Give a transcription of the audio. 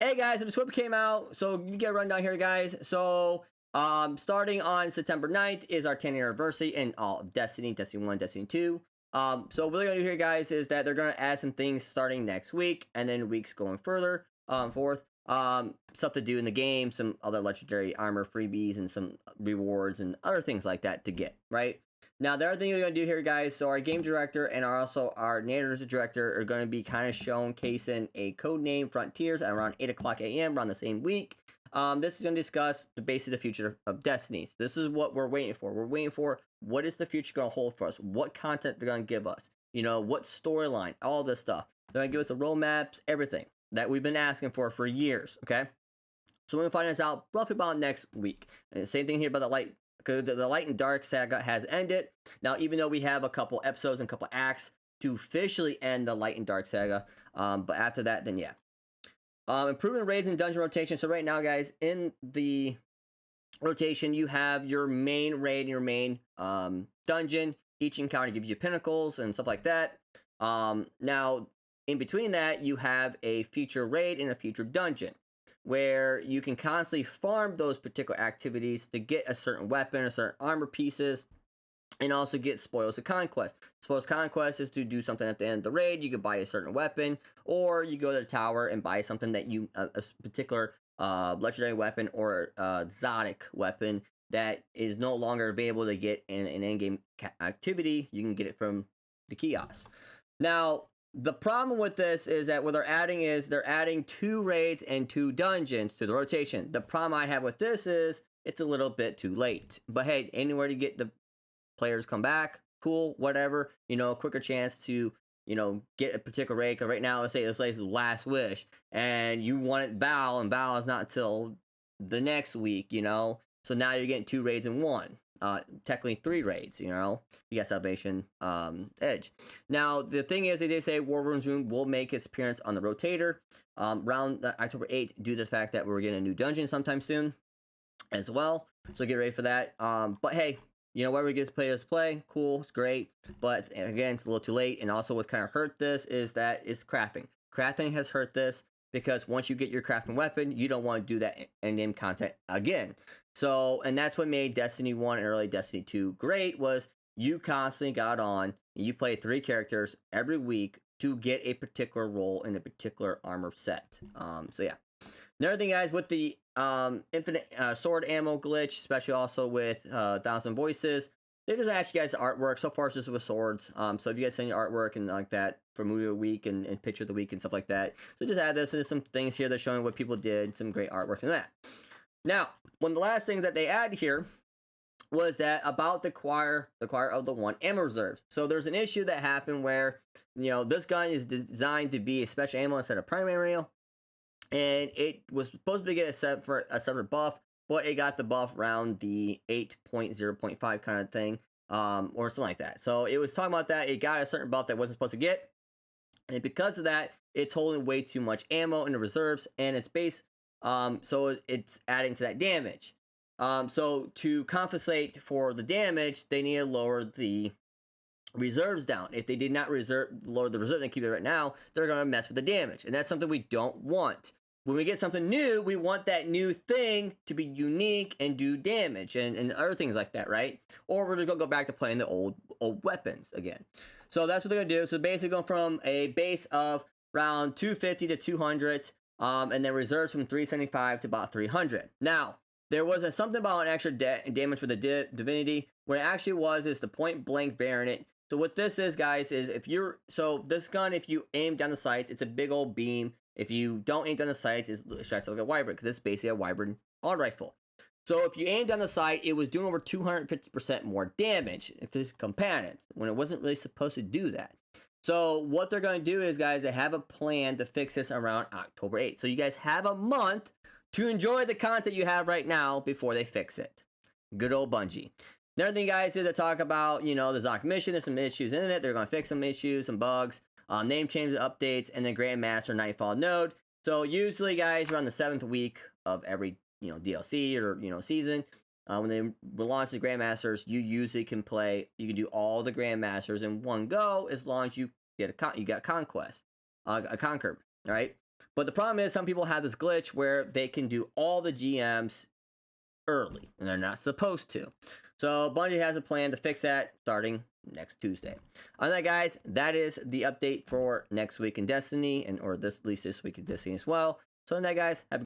Hey guys, so the TWIB came out, so you get a rundown here, guys. So, starting on September 9th is our 10th anniversary in all of Destiny, Destiny 1, Destiny 2. So what they're gonna do here, guys, is that they're gonna add some things starting next week, and then weeks going further, forth. Stuff to do in the game, some other legendary armor freebies, and some rewards and other things like that to get, right? Now, the other thing we're going to do here, guys, so our game director and also our narrative director are going to be kind of showcasing a code name Frontiers at around 8 o'clock a.m. around the same week. This is going to discuss the basic of the future of Destiny. This is what we're waiting for. We're waiting for what is the future going to hold for us, what content they're going to give us, you know, what storyline, all this stuff. They're going to give us the roadmaps, everything that we've been asking for years, okay? So we're going to find this out roughly about next week. And the same thing here about the light. The light and dark saga has ended. Now, even though we have a couple episodes and a couple acts to officially end the light and dark saga, but after that, then yeah. Improvement raids and dungeon rotation. So right now, guys, in the rotation, you have your main raid and your main dungeon. Each encounter gives you pinnacles and stuff like that. Now, in between that, you have a future raid and a future dungeon, where you can constantly farm those particular activities to get a certain weapon, a certain armor pieces, and also get Spoils of Conquest. Spoils of Conquest is to do something at the end of the raid. You can buy a certain weapon, or you go to the tower and buy something that you, a particular legendary weapon or exotic weapon that is no longer available to get in an in-game activity. You can get it from the kiosk. Now, the problem with this is that what they're adding 2 raids and 2 dungeons to the rotation. The problem I have with this is it's a little bit too late. But hey, anywhere to get the players come back, cool, whatever. You know, quicker chance to, you know, get a particular raid. Because right now, let's say this Last Wish, and you want it Val, and Val is not until the next week, you know. So now you're getting 2 raids in 1. Technically 3 raids, you know. You got Salvation, Edge. Now, the thing is, they did say War Room's Room will make its appearance on the rotator around October 8th, due to the fact that we're getting a new dungeon sometime soon as well. So get ready for that. But hey, you know, whatever gets players play, cool, it's great. But again, it's a little too late. And also what's kind of hurt this is that it's crafting. Crafting has hurt this, because once you get your crafting weapon, you don't want to do that in-game content again. So, and that's what made Destiny 1 and early Destiny 2 great, was you constantly got on and you played 3 characters every week to get a particular role in a particular armor set. So yeah. Another thing, guys, with the infinite sword ammo glitch, especially also with 1,000 voices, they just ask you guys artwork. So far, it's just with swords. So if you guys send your artwork and like that for movie of the week and picture of the week and stuff like that, so just add this. And there's some things here that are showing what people did, some great artwork and that. Now, one of the last things that they add here was that about the choir of the one ammo reserves. So there's an issue that happened where, you know, this gun is designed to be a special ammo instead of primary ammo, and it was supposed to get a separate buff, but it got the buff around the 8.0.5 kind of thing, or something like that. So it was talking about that it got a certain buff that it wasn't supposed to get, and because of that, it's holding way too much ammo in the reserves, and it's base. So it's adding to that damage. So to compensate for the damage, they need to lower the reserves down. If they did not lower the reserves and keep it right now, they're going to mess with the damage. And that's something we don't want. When we get something new, we want that new thing to be unique and do damage and other things like that, right? Or we're just going to go back to playing the old weapons again. So that's what they're going to do. So basically going from a base of around 250 to 200, and then reserves from 375 to about 300. Now, there was something about an extra damage with the divinity. What it actually is the point blank variant. So what this is, guys, is this gun, if you aim down the sights, it's a big old beam. If you don't aim down the sights, it strikes like a wyvern, because it's basically a wyvern auto rifle. So if you aim down the sight, it was doing over 250% more damage to its companions, when it wasn't really supposed to do that. So what they're going to do is, guys, they have a plan to fix this around October 8th. So you guys have a month to enjoy the content you have right now before they fix it. Good old Bungie. Another thing, guys, is to talk about, you know, the Zoc mission. There's some issues in it. They're going to fix some issues, some bugs, name changes, updates, and then Grandmaster Nightfall node. So usually, guys, around the 7th week of every, you know, DLC or, you know, season, when they launch the Grandmasters, you usually can do all the Grandmasters in one go, as long as you get you got Conquest, a Conquer, all right? But the problem is some people have this glitch where they can do all the GMs early, and they're not supposed to. So Bungie has a plan to fix that starting next Tuesday. On that, guys, that is the update for next week in Destiny, and or this at least this week in Destiny as well. So on that, guys, have a